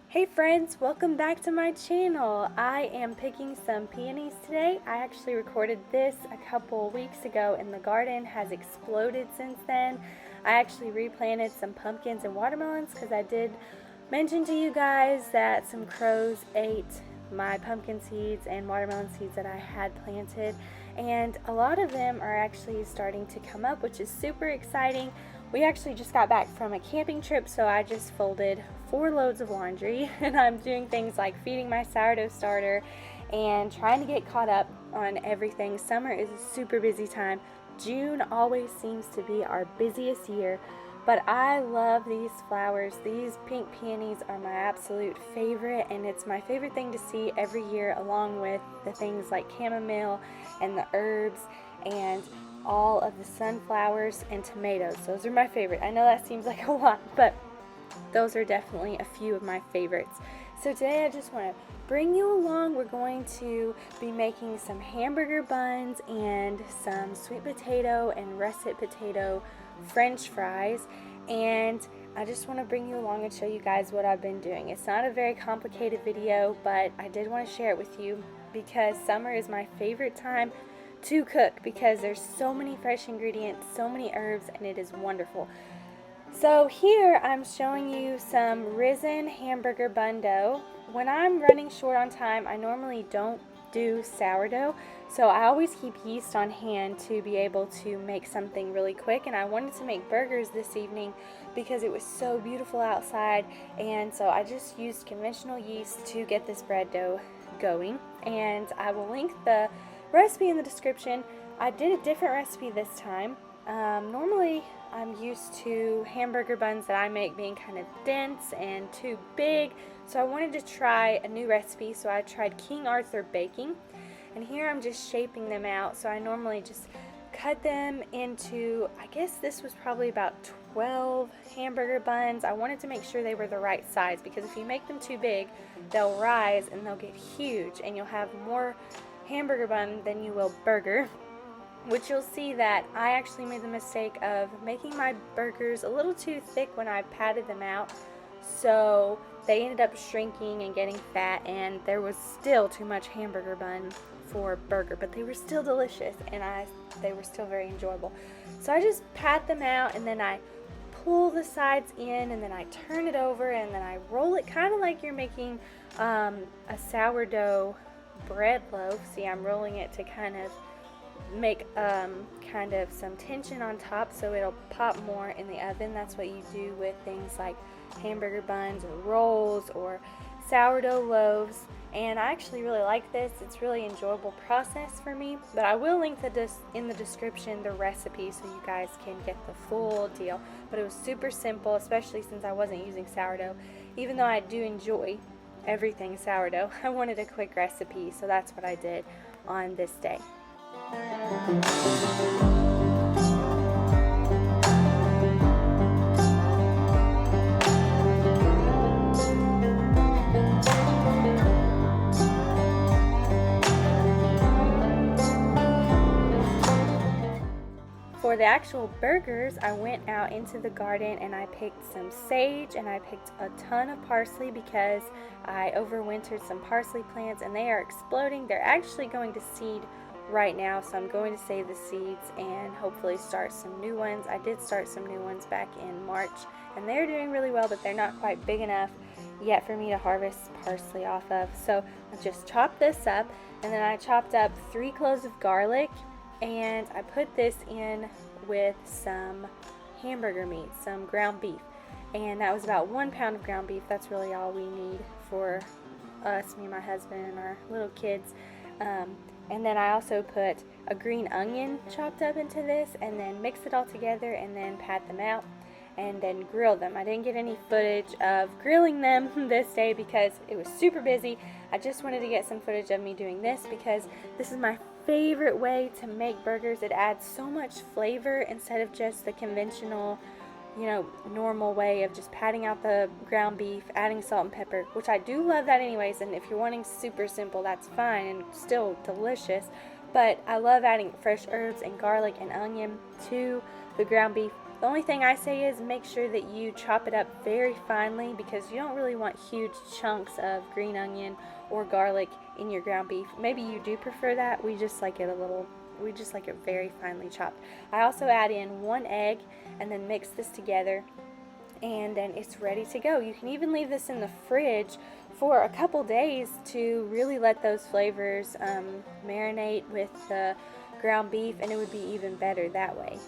Hey friends, welcome back to my channel. I am picking some peonies today. I actually recorded this a couple weeks ago and the garden has exploded since then. I actually replanted some pumpkins and watermelons because I did mention to you guys that some crows ate my pumpkin seeds and watermelon seeds that I had planted, and a lot of them are actually starting to come up, which is super exciting. We actually just got back from a camping trip, so I just folded 4 loads of laundry and I'm doing things like feeding my sourdough starter and trying to get caught up on everything. Summer is a super busy time. June always seems to be our busiest year, but I love these flowers. These pink peonies are my absolute favorite, and it's my favorite thing to see every year, along with the things like chamomile and the herbs and all of the sunflowers and tomatoes. Those are my favorite. I know that seems like a lot, but those are definitely a few of my favorites. So today I just want to bring you along. We're going to be making some hamburger buns and some sweet potato and russet potato French fries, and I just want to bring you along and show you guys what I've been doing. It's not a very complicated video, but I did want to share it with you because summer is my favorite time to cook because there's so many fresh ingredients, so many herbs, and it is wonderful. So here I'm showing you some risen hamburger bun dough. When I'm running short on time, I normally don't do sourdough, so I always keep yeast on hand to be able to make something really quick. And I wanted to make burgers this evening because it was so beautiful outside, and so I just used conventional yeast to get this bread dough going, and I will link the recipe in the description. I did a different recipe this time. Normally I'm used to hamburger buns that I make being kind of dense and too big, so I wanted to try a new recipe. So I tried King Arthur baking, and here I'm just shaping them out. So I normally just cut them into, I guess this was probably about 12 hamburger buns. I wanted to make sure they were the right size, because if you make them too big, they'll rise and they'll get huge and you'll have more hamburger bun than you will burger. Which you'll see that I actually made the mistake of making my burgers a little too thick when I patted them out, so they ended up shrinking and getting fat, and there was still too much hamburger bun for burger, but they were still delicious and they were still very enjoyable. So I just pat them out, and then I pull the sides in, and then I turn it over, and then I roll it kind of like you're making a sourdough bread loaf. See, I'm rolling it to kind of make kind of some tension on top so it'll pop more in the oven. That's what you do with things like hamburger buns or rolls or sourdough loaves, and I actually really like this. It's really enjoyable process for me, but I will link in the description the recipe so you guys can get the full deal. But it was super simple, especially since I wasn't using sourdough. Even though I do enjoy everything sourdough, I wanted a quick recipe, so that's what I did on this day. For the actual burgers, I went out into the garden and I picked some sage and I picked a ton of parsley because I overwintered some parsley plants and they are exploding. They're actually going to seed right now, so I'm going to save the seeds and hopefully start some new ones. I did start some new ones back in March and they're doing really well, but they're not quite big enough yet for me to harvest parsley off of. So I just chopped this up, and then I chopped up 3 cloves of garlic, and I put this in with some hamburger meat, some ground beef, and that was about 1 pound of ground beef. That's really all we need for us, me and my husband and our little kids. And then I also put a green onion chopped up into this, and then mix it all together and then pat them out and then grill them. I didn't get any footage of grilling them this day because it was super busy. I just wanted to get some footage of me doing this because this is my favorite way to make burgers. It adds so much flavor instead of just the conventional, normal way of just patting out the ground beef, adding salt and pepper, which I do love that anyways, and if you're wanting super simple, that's fine and still delicious, but I love adding fresh herbs and garlic and onion to the ground beef. The only thing I say is make sure that you chop it up very finely, because you don't really want huge chunks of green onion or garlic in your ground beef. Maybe you do prefer that. We just like it very finely chopped. I also add in 1 egg and then mix this together, and then it's ready to go. You can even leave this in the fridge for a couple days to really let those flavors marinate with the ground beef, and it would be even better that way.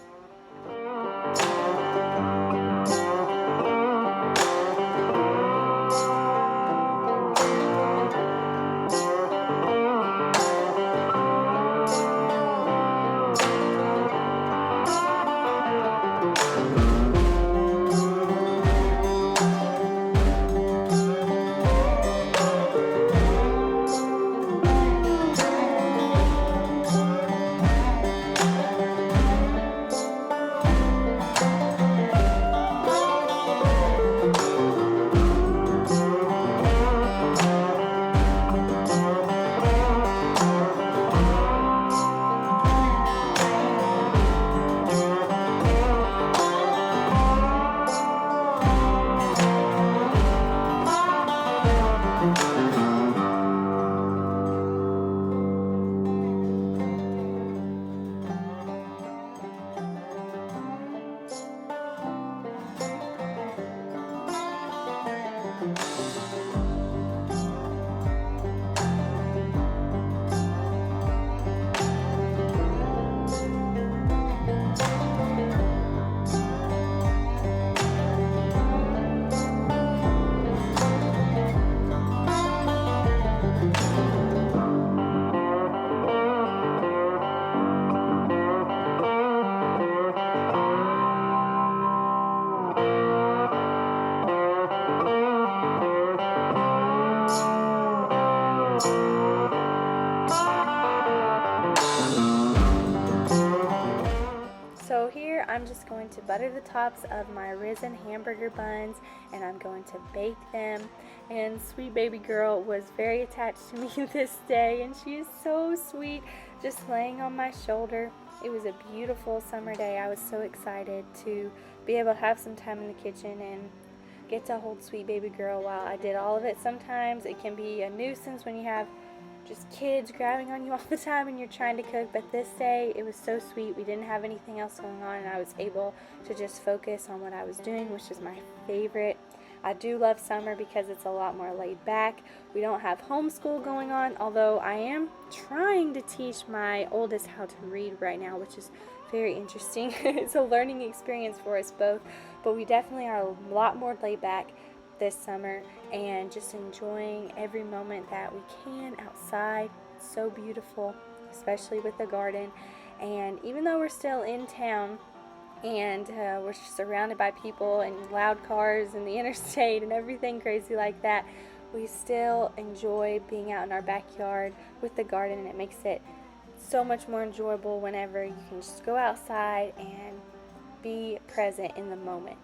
So here I'm just going to butter the tops of my risen hamburger buns, and I'm going to bake them. And sweet baby girl was very attached to me this day, and she is so sweet, just laying on my shoulder. It was a beautiful summer day. I was so excited to be able to have some time in the kitchen and get to hold sweet baby girl while I did all of it. Sometimes it can be a nuisance when you have just kids grabbing on you all the time and you're trying to cook, but this day it was so sweet. We didn't have anything else going on, and I was able to just focus on what I was doing, which is my favorite. I do love summer because it's a lot more laid back. We don't have homeschool going on, although I am trying to teach my oldest how to read right now, which is very interesting. It's a learning experience for us both, but we definitely are a lot more laid back this summer and just enjoying every moment that we can outside. It's so beautiful, especially with the garden. And even though we're still in town and we're surrounded by people and loud cars and the interstate and everything crazy like that, we still enjoy being out in our backyard with the garden, and it makes it so much more enjoyable whenever you can just go outside and be present in the moment.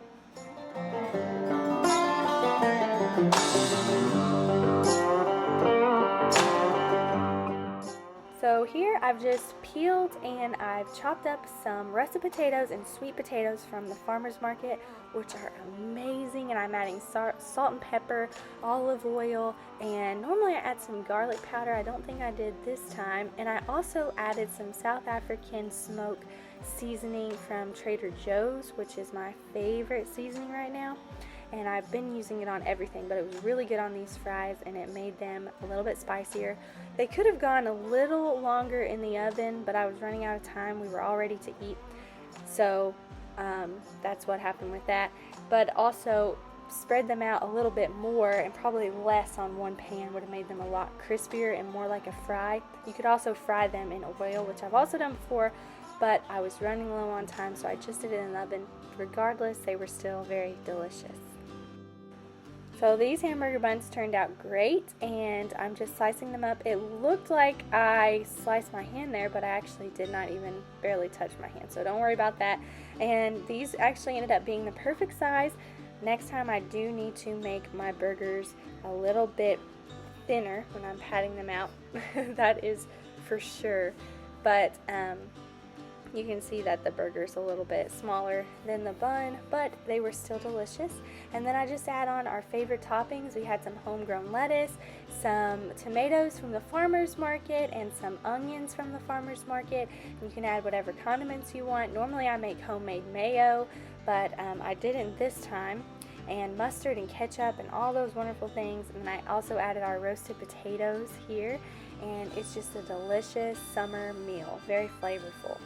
So here I've just peeled and I've chopped up some russet potatoes and sweet potatoes from the farmer's market, which are amazing, and I'm adding salt and pepper, olive oil, and normally I add some garlic powder. I don't think I did this time. And I also added some South African smoke seasoning from Trader Joe's, which is my favorite seasoning right now. And I've been using it on everything, but it was really good on these fries, and it made them a little bit spicier. They could have gone a little longer in the oven, but I was running out of time. We were all ready to eat, so that's what happened with that. But also spread them out a little bit more, and probably less on one pan would have made them a lot crispier and more like a fry. You could also fry them in oil, which I've also done before, but I was running low on time, so I just did it in the oven. Regardless, they were still very delicious. So these hamburger buns turned out great, and I'm just slicing them up. It looked like I sliced my hand there, but I actually did not even barely touch my hand, so don't worry about that. And these actually ended up being the perfect size. Next time I do need to make my burgers a little bit thinner when I'm patting them out. That is for sure. But You can see that the burger's a little bit smaller than the bun, but they were still delicious. And then I just add on our favorite toppings. We had some homegrown lettuce, some tomatoes from the farmer's market, and some onions from the farmer's market. You can add whatever condiments you want. Normally I make homemade mayo, but I didn't this time. And mustard and ketchup and all those wonderful things. And then I also added our roasted potatoes here, and it's just a delicious summer meal, very flavorful.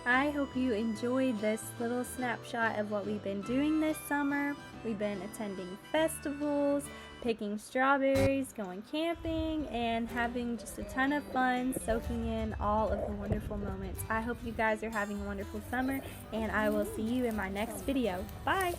I hope you enjoyed this little snapshot of what we've been doing this summer. We've been attending festivals, picking strawberries, going camping, and having just a ton of fun soaking in all of the wonderful moments. I hope you guys are having a wonderful summer, and I will see you in my next video. Bye!